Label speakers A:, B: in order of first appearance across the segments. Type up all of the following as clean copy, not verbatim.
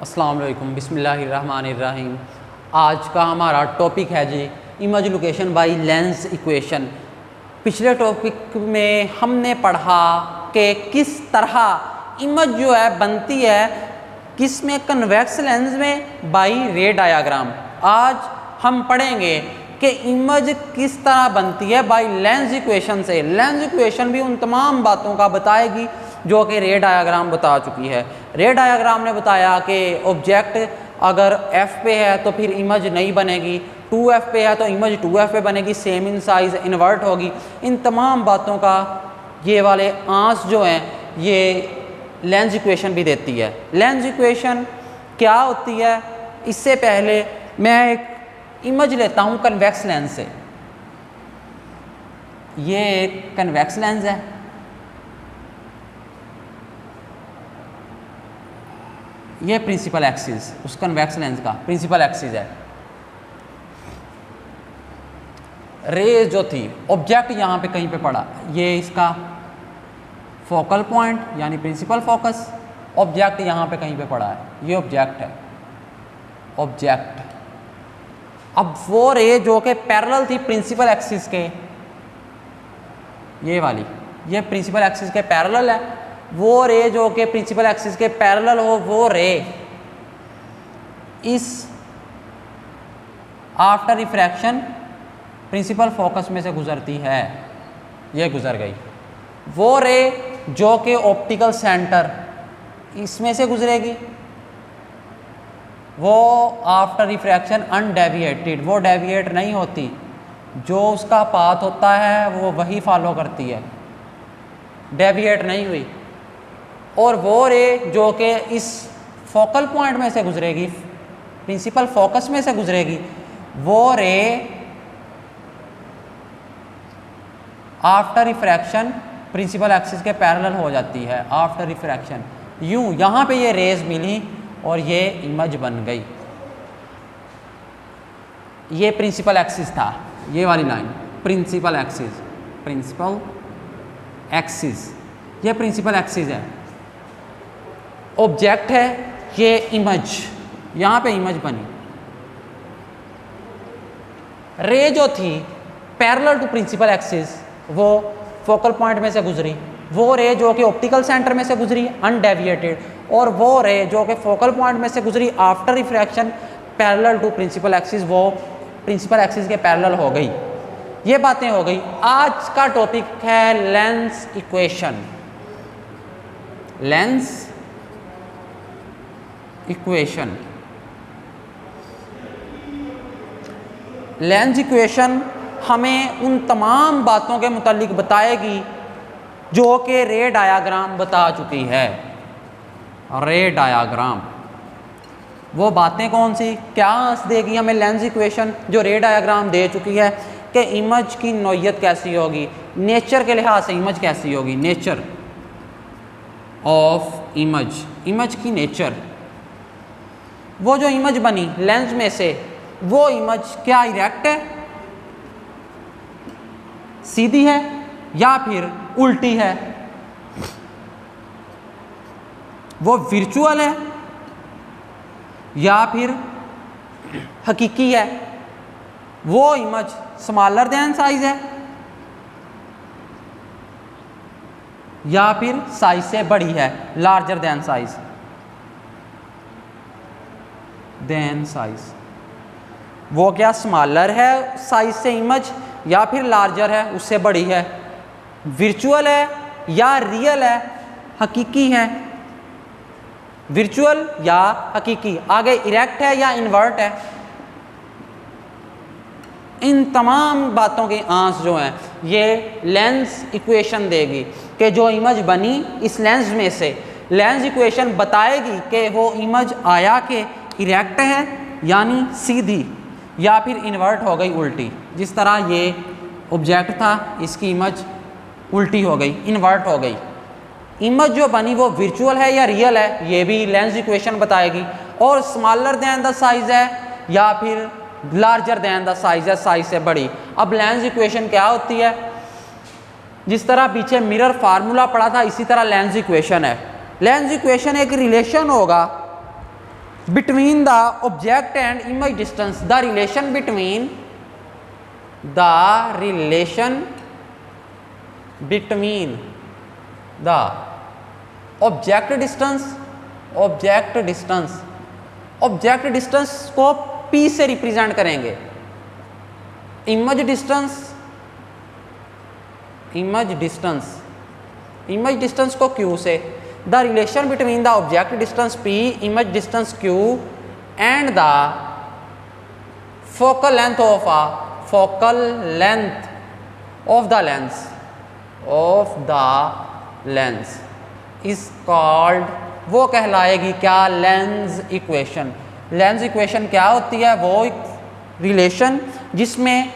A: अस्सलाम वालेकुम, बिस्मिल्लाहिर्रहमानिर्रहीम। आज का हमारा टॉपिक है जी image location by lens equation. पिछले टॉपिक में हमने पढ़ा कि किस तरह इमेज जो है बनती है, किस में, कन्वेक्स लेंस में बाय रे डायग्राम। आज हम पढ़ेंगे कि इमेज किस तरह बनती है बाय लेंस इक्वेशन से। लेंस इक्वेशन भी उन तमाम बातों का बताएगी जो कि रे डायग्राम बता चुकी है। रे डायग्राम ने बताया कि ऑब्जेक्ट अगर f पे है तो फिर इमेज नहीं बनेगी, 2f पे है तो इमेज 2f पे बनेगी, सेम इन साइज, इन्वर्ट होगी। इन तमाम बातों का ये वाले आंस जो हैं ये लेंस इक्वेशन भी देती है। लेंस इक्वेशन क्या होती है, इससे पहले मैं एक इमेज लेता हूँ कन्वेक्स लेंस से। ये एक कन्वेक्स लेंस है, ये प्रिंसिपल एक्सिस उस कन्वेक्स लेंस का प्रिंसिपल एक्सिस है। रे जो थी, ऑब्जेक्ट यहाँ पे कहीं पे पड़ा, ये इसका फोकल पॉइंट यानी प्रिंसिपल फोकस। ऑब्जेक्ट यहाँ पे कहीं पे पड़ा है, ये ऑब्जेक्ट है, ऑब्जेक्ट। अब वो रे जो कि पैरेलल थी प्रिंसिपल एक्सिस के, ये वाली, ये प्रिंसिपल एक्सिस के पैरेलल है। वो रे जो कि प्रिंसिपल एक्सिस के पैरेलल हो, वो रे इस आफ्टर रिफ्रैक्शन प्रिंसिपल फोकस में से गुजरती है, ये गुजर गई। वो रे जो कि ऑप्टिकल सेंटर इसमें से गुजरेगी, वो आफ्टर रिफ्रैक्शन अनडेविएटेड, वो डेविएट नहीं होती, जो उसका पाथ होता है वो वही फॉलो करती है, डेविएट नहीं हुई। और वो रे जो कि इस फोकल पॉइंट में से गुजरेगी, प्रिंसिपल फोकस में से गुजरेगी, वो रे आफ्टर रिफ्रैक्शन प्रिंसिपल एक्सिस के पैरेलल हो जाती है। आफ्टर रिफ्रैक्शन यूं यहाँ पे ये रेज मिली और ये इमेज बन गई। ये प्रिंसिपल एक्सिस था, ये वाली line principal axis, principal axis, ये प्रिंसिपल एक्सिस है। ऑब्जेक्ट है, ये इमेज, यहाँ पे इमेज बनी। रे जो थी पैरेलल टू प्रिंसिपल एक्सिस, वो फोकल पॉइंट में से गुजरी। वो रे जो कि ऑप्टिकल सेंटर में से गुजरी अनडेविएटेड, और वो रे जो कि फोकल पॉइंट में से गुजरी after refraction parallel to principal axis, वो प्रिंसिपल एक्सिस के पैरेलल हो गई। ये बातें हो गई। आज का टॉपिक है lens equation. Lens equation, lens equation हमें उन तमाम बातों के मुतालिक बताएगी जो कि रे डायग्राम बता चुकी है। रे डायग्राम, वो बातें कौन सी, क्या देगी हमें लेंस इक्वेशन, जो रे डायग्राम दे चुकी है कि इमेज की नौइयत कैसी होगी, नेचर के लिहाज से इमेज कैसी होगी, नेचर ऑफ इमेज, इमेज की नेचर। वो जो इमेज बनी लेंस में से, वो इमेज क्या इरेक्ट है, सीधी है या फिर उल्टी है, वो विर्चुअल है या फिर हकीकी है, वो इमेज स्मॉलर देन साइज है या फिर साइज से बड़ी है, larger than size, than size. वो क्या स्मॉलर है साइज से इमेज या फिर लार्जर है, उससे बड़ी है, विर्चुअल है या रियल है, हकीकी है, विर्चुअल या हकीकी, आगे इरेक्ट है या इन्वर्ट है। इन तमाम बातों के आंस जो हैं ये लेंस इक्वेशन देगी कि जो इमेज बनी इस लेंस में से, लेंस इक्वेशन बताएगी कि वो इमेज आया कि इरेक्ट है यानी सीधी, या फिर इन्वर्ट हो गई, उल्टी। जिस तरह ये ऑब्जेक्ट था, इसकी इमेज उल्टी हो गई, इन्वर्ट हो गई। इमेज जो बनी वो विर्चुअल है या रियल है, ये भी लेंस इक्वेशन बताएगी। और स्मॉलर देन द साइज है या फिर लार्जर देन द साइज है, साइज से बड़ी। अब लेंस इक्वेशन क्या होती है, जिस तरह पीछे मिरर फार्मूला पढ़ा था, इसी तरह लेंस इक्वेशन है। लेंस इक्वेशन एक रिलेशन होगा between the object and image distance, the relation between the object distance को P से रिप्रेजेंट करेंगे, इमेज डिस्टेंस को Q से। The relation between the object distance P, image distance Q and the focal length of the lens is called, वो कहलाएगी क्या, lens equation. Lens equation क्या होती है, वो एक रिलेशन जिसमें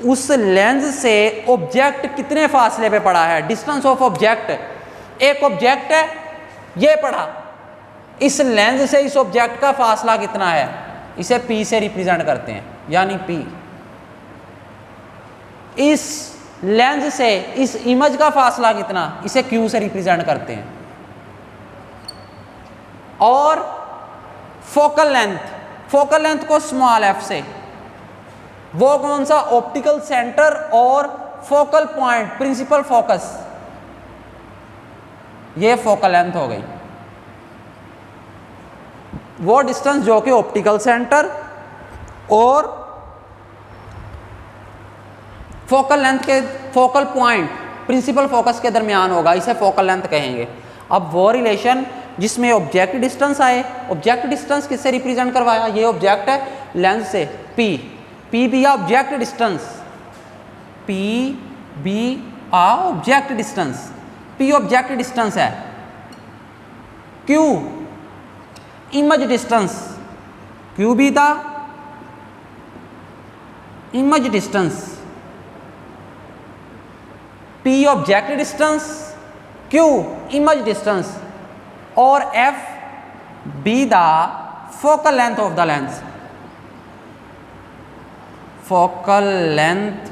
A: उस लेंस से ऑब्जेक्ट कितने फासले पे पड़ा है, डिस्टेंस ऑफ ऑब्जेक्ट। एक ऑब्जेक्ट है, ये पड़ा, इस लेंस से इस ऑब्जेक्ट का फासला कितना है, इसे P से रिप्रेजेंट करते हैं, यानी P। इस लेंस से इस इमेज का फासला कितना, इसे Q से रिप्रेजेंट करते हैं। और फोकल लेंथ को स्मॉल f से, वो कौन सा, ऑप्टिकल सेंटर और फोकल पॉइंट, प्रिंसिपल फोकस, ये फोकल लेंथ हो गई। वो डिस्टेंस जो कि ऑप्टिकल सेंटर और फोकल पॉइंट, प्रिंसिपल फोकस के दरमियान होगा, इसे फोकल लेंथ कहेंगे। अब वो रिलेशन जिसमें ऑब्जेक्ट डिस्टेंस आए, ऑब्जेक्ट डिस्टेंस किससे रिप्रेजेंट करवाया, ये ऑब्जेक्ट है, लेंस से P भी ऑब्जेक्ट डिस्टेंस, ऑब्जेक्ट डिस्टेंस है। Q इमेज डिस्टेंस, Q भी था image distance, P object distance, Q image distance, और F be the focal length of the lens, focal length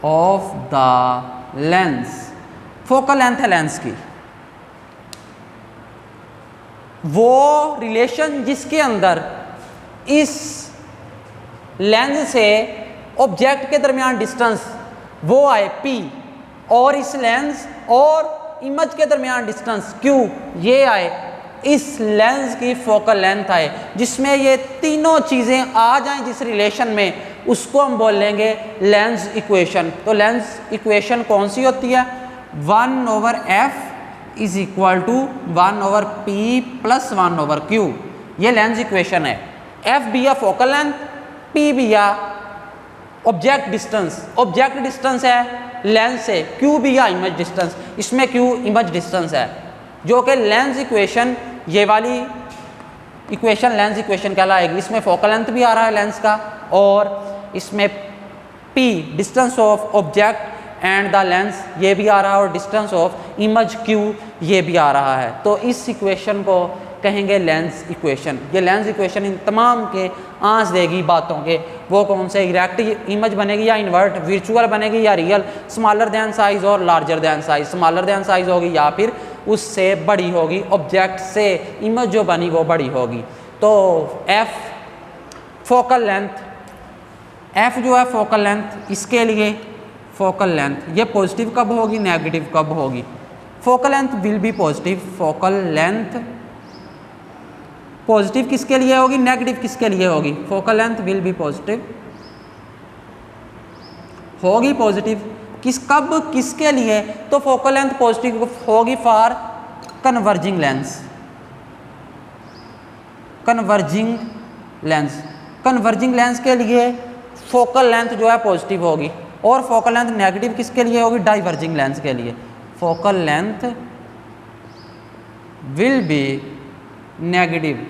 A: of the lens, focal length है lens की। वो relation जिसके अंदर इस लेंस से ऑब्जेक्ट के दरमियान डिस्टेंस वो आए P, और इस लेंस और इमेज के दरमियान डिस्टेंस Q ये आए, इस लेंस की फोकल लेंथ आए, जिसमें ये तीनों चीज़ें आ जाएं जिस रिलेशन में, उसको हम बोल लेंगे लेंस इक्वेशन। तो लेंस इक्वेशन कौन सी होती है, 1/f is equal to 1/p plus 1/q, ये लेंस इक्वेशन है। f भी है फोकल लेंथ, p भी है ऑब्जेक्ट डिस्टेंस है लेंस से, q भी है इमेज डिस्टेंस, इसमें q इमेज डिस्टेंस है, जो कि लेंस इक्वेशन, ये वाली इक्वेशन लेंस इक्वेशन कहलाएगी। इसमें फोकल लेंथ भी आ रहा है लेंस का, और इसमें p distance of object and the lens ये भी आ रहा है, और डिस्टेंस ऑफ इमेज Q ये भी आ रहा है। तो इस इक्वेशन को कहेंगे लेंस इक्वेशन। ये लेंस इक्वेशन इन तमाम के आंस देगी बातों के, वो कौन से, इरेक्ट इमेज बनेगी या इन्वर्ट, वर्चुअल बनेगी या रियल, स्मॉलर दैन साइज और larger than size, smaller than size होगी या फिर उससे बड़ी होगी, ऑब्जेक्ट से इमेज जो बनी वो बड़ी होगी। तो F फोकल लेंथ, F जो है फोकल लेंथ, इसके लिए फोकल लेंथ ये पॉजिटिव कब होगी, नेगेटिव कब होगी, focal length will be positive, focal length positive किसके लिए होगी, नेगेटिव किसके लिए होगी, focal length will be positive होगी, पॉजिटिव कब किसके लिए, तो फोकल लेंथ पॉजिटिव होगी for converging lens, converging lens के लिए फोकल लेंथ जो है पॉजिटिव होगी, और फोकल लेंथ नेगेटिव किसके लिए होगी, डाइवर्जिंग लेंस के लिए, focal length will be negative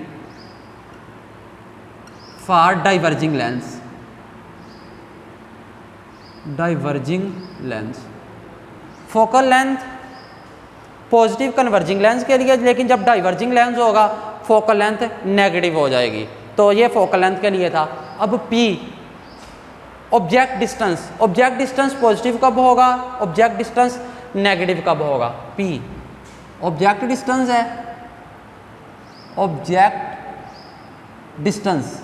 A: for diverging lens, focal length positive converging lens के लिए, लेकिन जब डाइवर्जिंग लेंस होगा फोकल लेंथ नेगेटिव हो जाएगी। तो ये फोकल लेंथ के लिए था। अब P ऑब्जेक्ट डिस्टेंस पॉजिटिव कब होगा, ऑब्जेक्ट डिस्टेंस नेगेटिव कब होगा, P ऑब्जेक्ट डिस्टेंस है, object distance,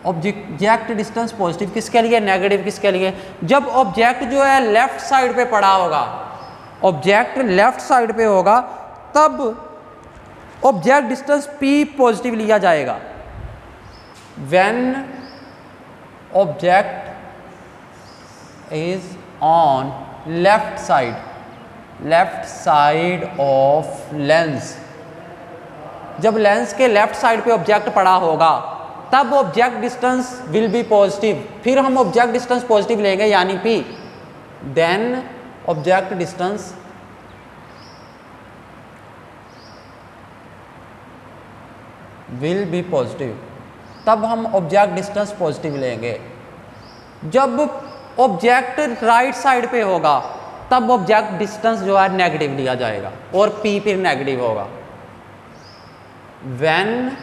A: object distance positive किसके लिए, नेगेटिव किसके लिए, जब ऑब्जेक्ट जो है लेफ्ट साइड पे पड़ा होगा, ऑब्जेक्ट लेफ्ट साइड पे होगा तब ऑब्जेक्ट डिस्टेंस p पॉजिटिव लिया जाएगा। When object is on left side of lens, जब लेंस के लेफ्ट साइड पे ऑब्जेक्ट पड़ा होगा तब object distance will be positive. फिर हम ऑब्जेक्ट डिस्टेंस पॉजिटिव लेंगे यानी p, then object distance will be positive, तब हम ऑब्जेक्ट डिस्टेंस पॉजिटिव लेंगे। जब ऑब्जेक्ट राइट साइड पे होगा तब ऑब्जेक्ट डिस्टेंस जो है नेगेटिव लिया जाएगा और p फिर नेगेटिव होगा। व्हेन,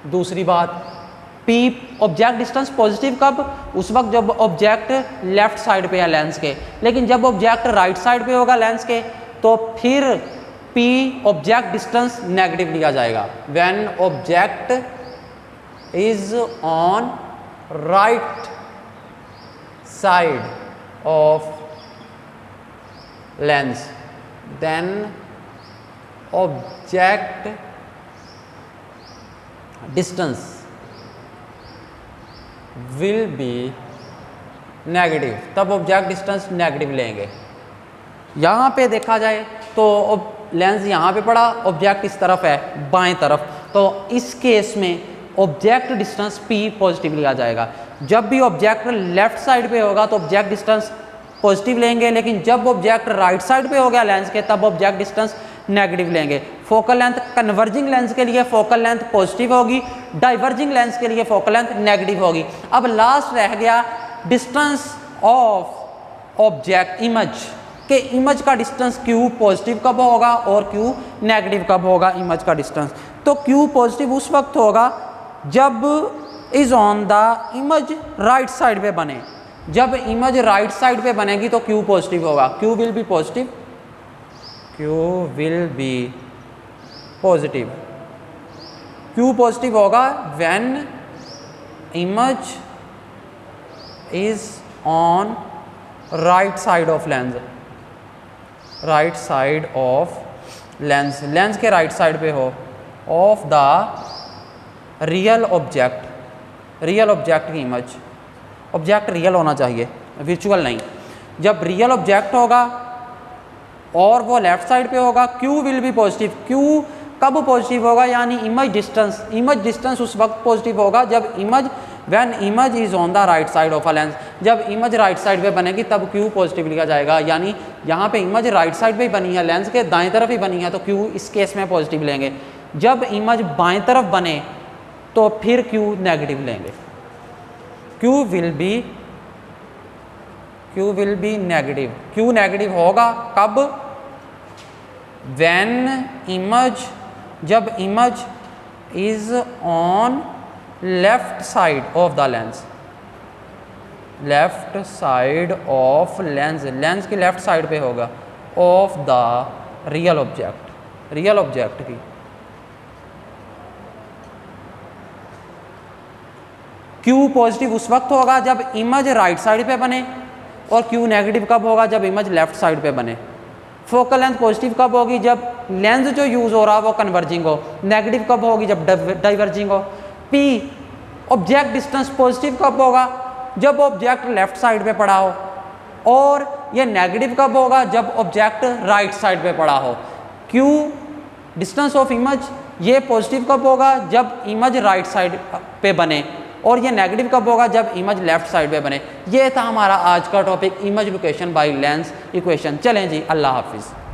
A: दूसरी बात, p ऑब्जेक्ट डिस्टेंस पॉजिटिव कब, उस वक्त जब ऑब्जेक्ट लेफ्ट साइड पे है लेंस के, लेकिन जब ऑब्जेक्ट राइट साइड पे होगा लेंस के तो फिर p ऑब्जेक्ट डिस्टेंस नेगेटिव लिया जाएगा। When object is on right side of lens, then object distance will be negative, तब ऑब्जेक्ट डिस्टेंस नेगेटिव लेंगे। यहाँ पे देखा जाए तो लेंस यहाँ पे पड़ा, ऑब्जेक्ट इस तरफ है बाएं तरफ, तो इस केस में ऑब्जेक्ट डिस्टेंस p पॉजिटिव लिया जाएगा। जब भी ऑब्जेक्ट लेफ्ट साइड पे होगा तो ऑब्जेक्ट डिस्टेंस पॉजिटिव लेंगे, लेकिन जब ऑब्जेक्ट राइट साइड पे हो गया लेंस के तब ऑब्जेक्ट डिस्टेंस नेगेटिव लेंगे। फोकल लेंथ कन्वर्जिंग लेंस के लिए फोकल लेंथ पॉजिटिव होगी, डाइवर्जिंग लेंस के लिए फोकल लेंथ नेगेटिव होगी। अब लास्ट रह गया डिस्टेंस ऑफ ऑब्जेक्ट इमेज, के इमेज का डिस्टेंस q पॉजिटिव कब होगा और q नेगेटिव कब होगा इमेज का डिस्टेंस। तो q पॉजिटिव उस वक्त होगा जब is on the image right side पे बने, जब इमेज राइट साइड पे बनेगी तो q पॉजिटिव होगा, q will be positive, q will be positive, q positive होगा when image is on right side of lens, right side of lens, lens के right side पे हो of the real object, real object की image, object real होना चाहिए विर्चुअल नहीं। जब real object होगा और वो लेफ्ट साइड पे होगा q will be positive, q कब पॉजिटिव होगा यानी इमेज डिस्टेंस उस वक्त पॉजिटिव होगा जब image when image is on the right side of a lens, जब इमेज राइट साइड पे बनेगी तब q पॉजिटिव लिखा जाएगा। यानी यहाँ पे इमेज राइट साइड पे ही बनी है, लेंस के दाएं तरफ ही बनी है तो q इस केस में पॉजिटिव लेंगे। जब इमेज बाएं तरफ बने तो फिर q नेगेटिव लेंगे, q will be negative, q negative होगा कब, व्हेन इमेज, जब image is on left side of the lens, left side of lens, lens की लेफ्ट साइड पे होगा of the real object, real object की। q positive उस वक्त होगा जब इमेज राइट साइड पे बने और q नेगेटिव कब होगा जब इमेज लेफ्ट साइड पे बने। फोकल लेंथ पॉजिटिव कब होगी जब लेंस जो यूज़ हो रहा है वो कन्वर्जिंग हो, नेगेटिव कब होगी जब डाइवर्जिंग हो। p ऑब्जेक्ट डिस्टेंस पॉजिटिव कब होगा जब ऑब्जेक्ट लेफ्ट साइड पे पड़ा हो, और ये नेगेटिव कब होगा जब ऑब्जेक्ट राइट साइड पे पड़ा हो। q डिस्टेंस ऑफ इमेज ये पॉजिटिव कब होगा जब इमेज राइट साइड पे बने, और ये नेगेटिव कब होगा जब इमेज लेफ्ट साइड पे बने। ये था हमारा आज का topic image location by lens equation. चलें जी, अल्लाह हाफिज़।